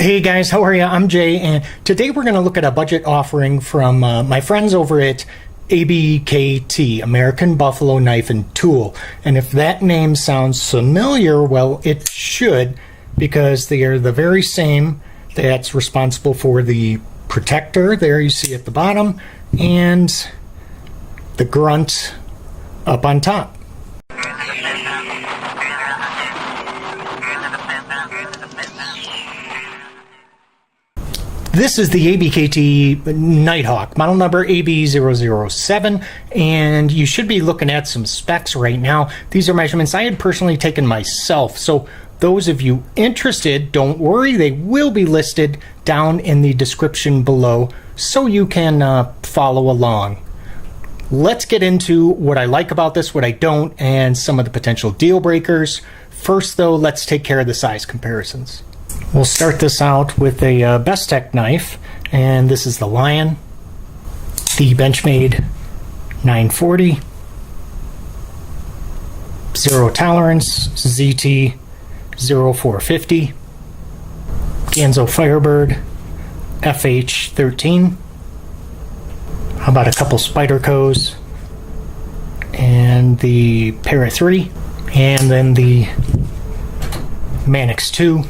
Hey guys, how are you? I'm Jay, and today we're going to look at a budget offering from my friends over at ABKT, American Buffalo Knife and Tool. And if that name sounds familiar, well, it should, because they are the very same that's responsible for the protector there you see at the bottom and the grunt up on top. This is the ABKT Night Hawk, model number AB007, and you should be looking at some specs right now. These are measurements I had personally taken myself, so those of you interested, don't worry, they will be listed down in the description below so you can follow along. Let's get into what I like about this, what I don't, and some of the potential deal breakers. First though, let's take care of the size comparisons. We'll start this out with a Bestech knife, and this is the Lion, the Benchmade 940, Zero Tolerance ZT 0450, Ganzo Firebird FH13. How about a couple Spydercos, and the Para 3, and then the Manix 2.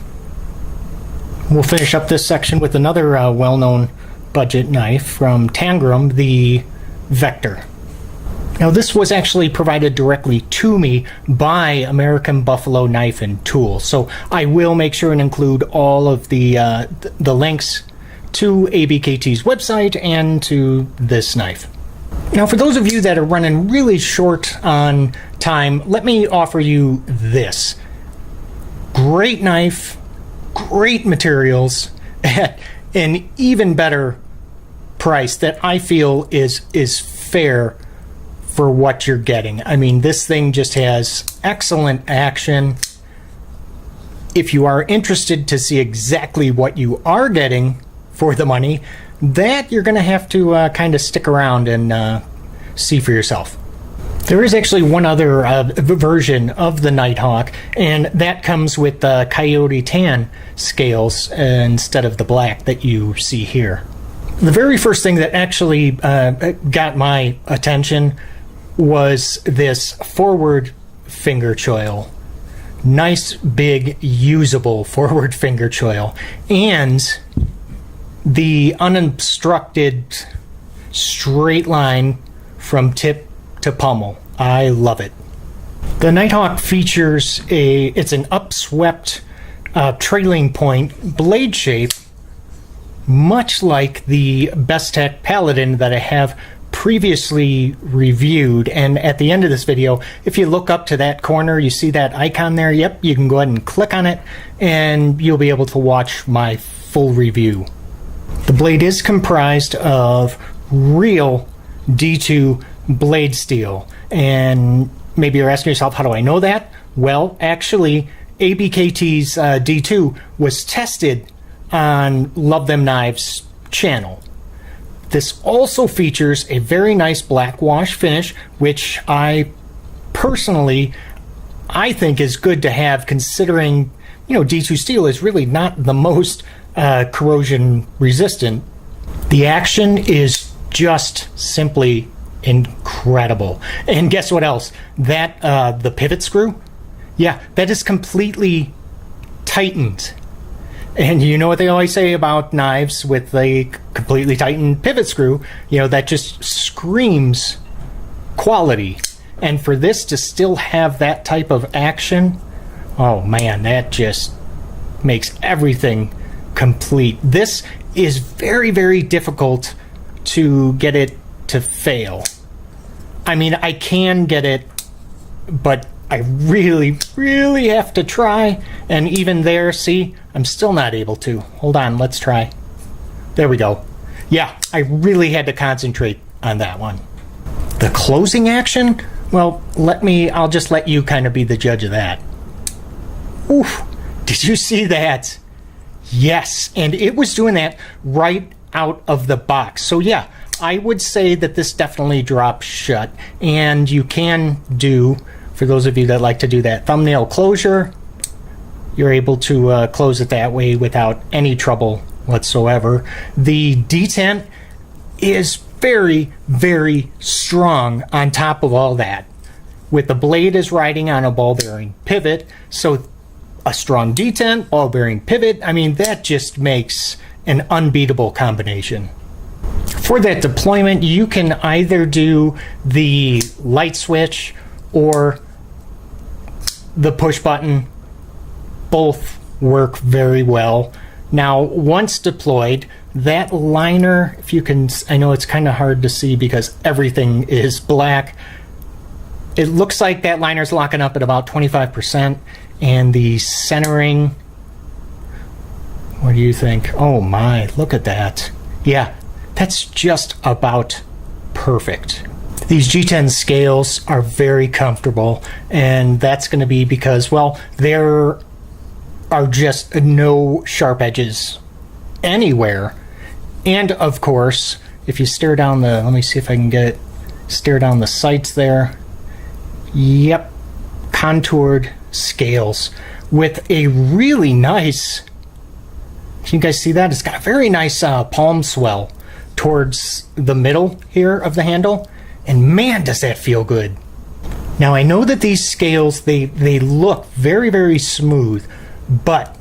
We'll finish up this section with another well-known budget knife from Tangram, the Vector. Now this was actually provided directly to me by American Buffalo Knife and Tool, so I will make sure and include all of the links to ABKT's website and to this knife. Now for those of you that are running really short on time, let me offer you this. Great knife, great materials at an even better price that I feel is fair for what you're getting. I mean, this thing just has excellent action. If you are interested to see exactly what you are getting for the money, that you're going to have to kind of stick around and see for yourself. There is actually one other version of the Night Hawk, and that comes with the coyote tan scales instead of the black that you see here. The very first thing that actually got my attention was this forward finger choil. Nice, big, usable forward finger choil. And the unobstructed straight line from tip to pommel. I love it. The Night Hawk features it's an upswept trailing point blade shape, much like the Bestech Paladin that I have previously reviewed. And at the end of this video, if you look up to that corner, you see that icon there. Yep, you can go ahead and click on it and you'll be able to watch my full review. The blade is comprised of real D2 blade steel, and maybe you're asking yourself, how do I know that? Well, actually, ABKT's D2 was tested on Love Them Knives channel. This also features a very nice black wash finish, which I personally think is good to have, considering D2 steel is really not the most corrosion resistant. The action is just simply incredible. And guess what else? That the pivot screw, yeah, that is completely tightened. And you know what they always say about knives with a completely tightened pivot screw, that just screams quality. And for this to still have that type of action, oh man, that just makes everything complete. This is very, very difficult to get it to fail. I mean, I can get it, but I really, really have to try. And even there, see, I'm still not able to. Hold on, let's try. There we go. Yeah, I really had to concentrate on that one. The closing action, well, I'll just let you kind of be the judge of that. Oof, did you see that? Yes, and it was doing that right out of the box. So yeah, I would say that this definitely drops shut, and you can do, for those of you that like to do that thumbnail closure, you're able to close it that way without any trouble whatsoever. The detent is very, very strong on top of all that, with the blade is riding on a ball bearing pivot. So a strong detent, ball bearing pivot, I mean, that just makes an unbeatable combination. For that deployment, you can either do the light switch or the push button. Both work very well. Now, once deployed, that liner, if you can, I know it's kind of hard to see because everything is black. It looks like that liner's locking up at about 25%, and the centering, what do you think? Oh my, look at that. Yeah, that's just about perfect. These G10 scales are very comfortable, and that's going to be because, well, there are just no sharp edges anywhere. And of course, if you stare down the, let me see if I can get it, stare down the sights there. Yep, contoured scales with a really nice, can you guys see that? It's got a very nice palm swell towards the middle here of the handle, and man, does that feel good. Now, I know that these scales, they look very, very smooth, but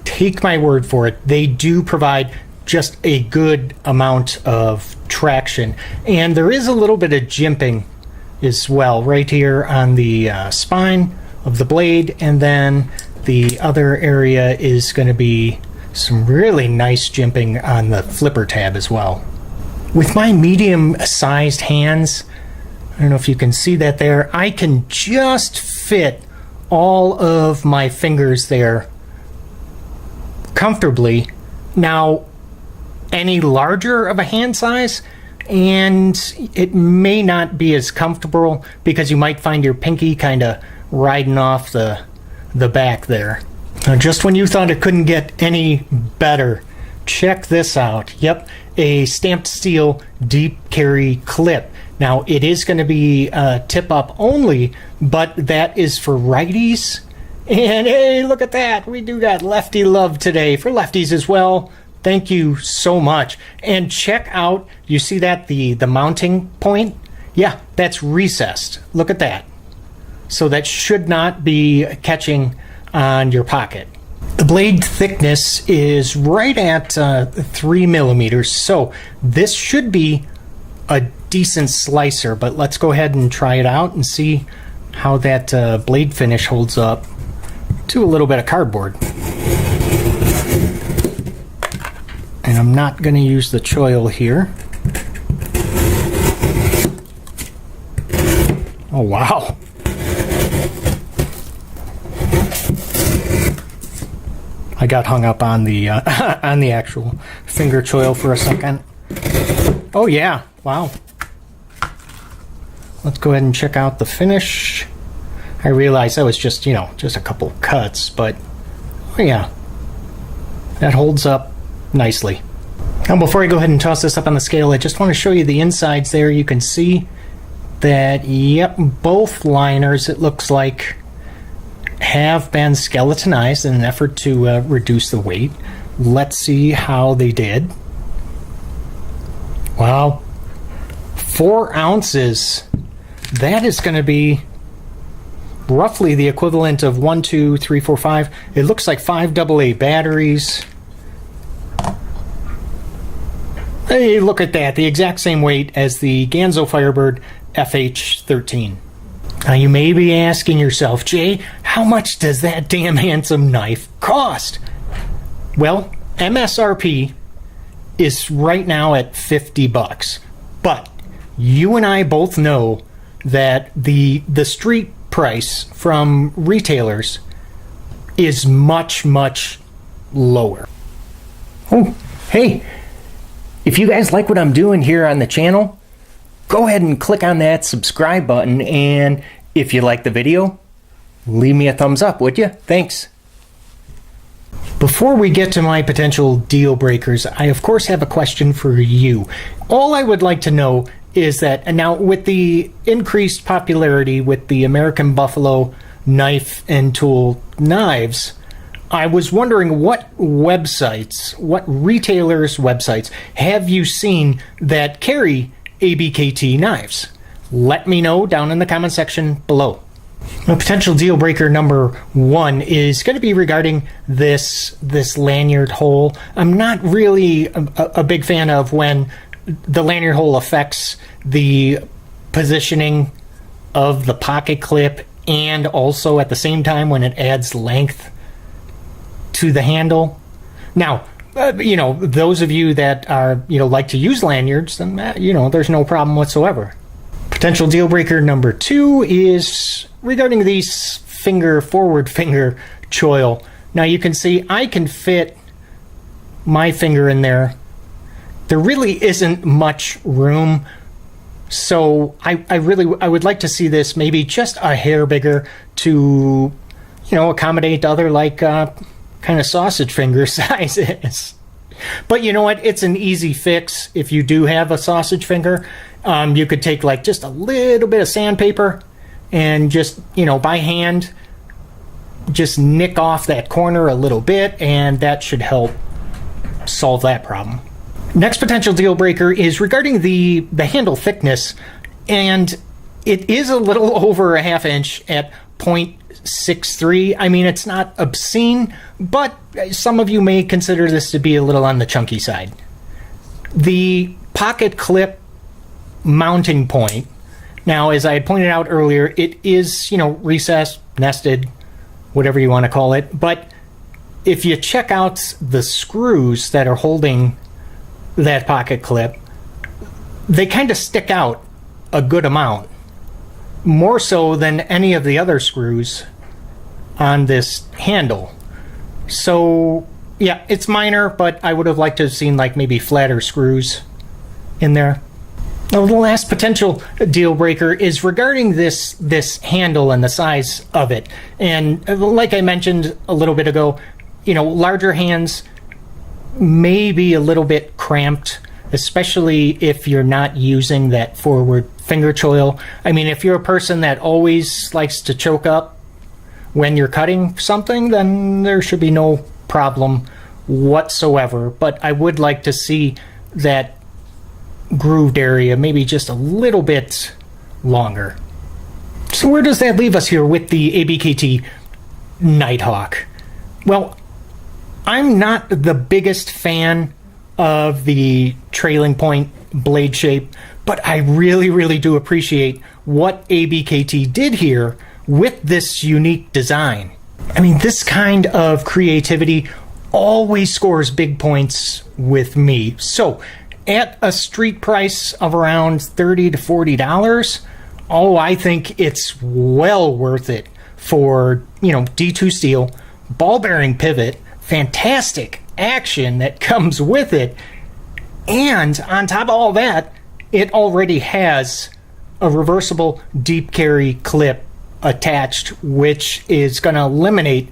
take my word for it, they do provide just a good amount of traction. And there is a little bit of jimping as well right here on the spine of the blade, and then the other area is going to be some really nice jimping on the flipper tab as well. With my medium-sized hands, I don't know if you can see that there, I can just fit all of my fingers there comfortably. Now, any larger of a hand size, and it may not be as comfortable because you might find your pinky kind of riding off the back there. Now, just when you thought it couldn't get any better, check this out. Yep, a stamped steel deep carry clip. Now, it is going to be tip up only, but that is for righties. And hey, look at that. We do got lefty love today for lefties as well. Thank you so much. And check out, you see that, the mounting point? Yeah, that's recessed. Look at that. So that should not be catching on your pocket. The blade thickness is right at 3 millimeters, so this should be a decent slicer, but let's go ahead and try it out and see how that blade finish holds up to a little bit of cardboard. And I'm not going to use the choil here. Oh, wow. I got hung up on the on the actual finger choil for a second. Oh yeah, wow. Let's go ahead and check out the finish. I realized that was just, you know, just a couple cuts, but oh yeah, that holds up nicely. Now, before I go ahead and toss this up on the scale, I just want to show you the insides there. You can see that, yep, both liners, it looks like, have been skeletonized in an effort to reduce the weight. Let's see how they did. Wow, 4 ounces. That is going to be roughly the equivalent of 1, 2, 3, 4, 5. It looks like 5 AA batteries. Hey, look at that. The exact same weight as the Ganzo Firebird FH13. Now, you may be asking yourself, Jay, how much does that damn handsome knife cost? Well, MSRP is right now at $50, but you and I both know that the street price from retailers is much, much lower. Oh, hey, if you guys like what I'm doing here on the channel, go ahead and click on that subscribe button, and if you like the video, leave me a thumbs up, would you? Thanks. Before we get to my potential deal breakers, I of course have a question for you. All I would like to know is that, and now with the increased popularity with the American Buffalo knife and tool knives, I was wondering what websites, what retailers' websites have you seen that carry ABKT knives? Let me know down in the comment section below. A potential deal breaker number 1 is going to be regarding this lanyard hole. I'm not really a big fan of when the lanyard hole affects the positioning of the pocket clip, and also at the same time when it adds length to the handle. Now, those of you that are, like to use lanyards, then, there's no problem whatsoever. Potential deal breaker number 2 is regarding these forward finger choil. Now you can see I can fit my finger in there. There really isn't much room. So I would like to see this maybe just a hair bigger to, accommodate other kind of sausage finger sizes. But you know what? It's an easy fix if you do have a sausage finger. You could take just a little bit of sandpaper and just, by hand, just nick off that corner a little bit, and that should help solve that problem. Next potential deal breaker is regarding the handle thickness, and it is a little over a ½ inch at 0.63. I mean, it's not obscene, but some of you may consider this to be a little on the chunky side. The pocket clip mounting point, now, as I had pointed out earlier, it is, recessed, nested, whatever you want to call it. But if you check out the screws that are holding that pocket clip, they kind of stick out a good amount, more so than any of the other screws on this handle. So yeah, it's minor, but I would have liked to have seen maybe flatter screws in there. Now, the last potential deal breaker is regarding this handle and the size of it. And like I mentioned a little bit ago, larger hands may be a little bit cramped, especially if you're not using that forward finger choil. I mean, if you're a person that always likes to choke up when you're cutting something, then there should be no problem whatsoever. But I would like to see that grooved area maybe just a little bit longer. So where does that leave us here with the ABKT Night Hawk? Well, I'm not the biggest fan of the trailing point blade shape, but I really do appreciate what ABKT did here with this unique design. I mean, this kind of creativity always scores big points with me. So at a street price of around $30 to $40, I think it's well worth it for, D2 steel, ball bearing pivot, fantastic action that comes with it, and on top of all that, it already has a reversible deep carry clip attached, which is going to eliminate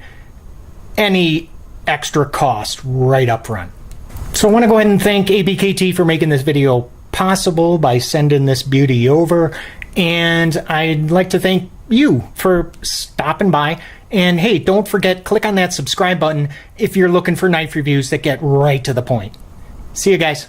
any extra cost right up front. So I want to go ahead and thank ABKT for making this video possible by sending this beauty over, and I'd like to thank you for stopping by. And hey, don't forget, click on that subscribe button if you're looking for knife reviews that get right to the point. See you guys.